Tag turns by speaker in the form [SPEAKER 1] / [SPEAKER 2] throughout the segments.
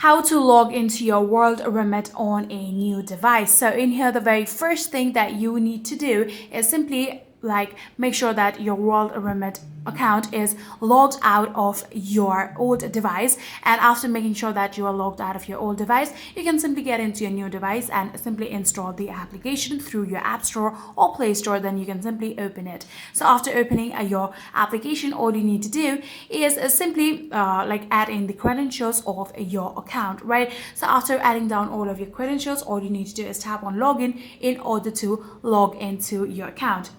[SPEAKER 1] how to log into your WorldRemit on a new device. So in here, the very first thing that you need to do is simply make sure that your WorldRemit account is logged out of your old device. And after making sure that you are logged out of your old device, you can simply get into your new device and simply install the application through your App Store or Play Store. Then you can simply open it. So after opening your application, all you need to do is simply add in the credentials of your account, right? So after adding down all of your credentials, all you need to do is tap on login in order to log into your account.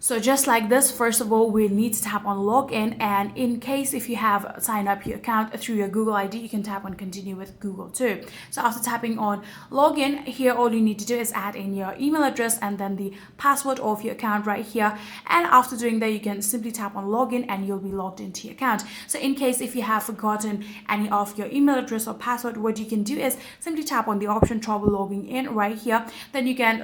[SPEAKER 1] So just like this, first of all, we need to tap on login, and in case if you have signed up your account through your Google ID, you can tap on continue with Google too. So after tapping on login here, all you need to do is add in your email address and then the password of your account right here. And after doing that, you can simply tap on login and you'll be logged into your account. So in case if you have forgotten any of your email address or password, what you can do is simply tap on the option trouble logging in right here. Then you can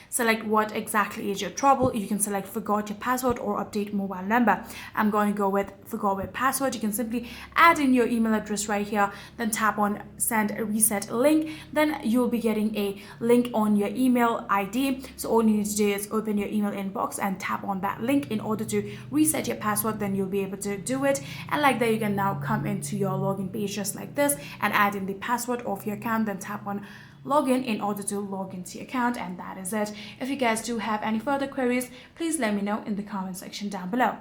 [SPEAKER 1] select what exactly is your trouble. You can select forgot your password or update mobile number. I'm going to go with forgot with password. You can simply add in your email address right here, then tap on send a reset link. Then you'll be getting a link on your email ID. So all you need to do is open your email inbox and tap on that link in order to reset your password. Then you'll be able to do it, and like that you can now come into your login page just like this and add in the password of your account, then tap on login in order to log into your account. And that is it. If you guys do have any further queries, please let me know in the comment section down below.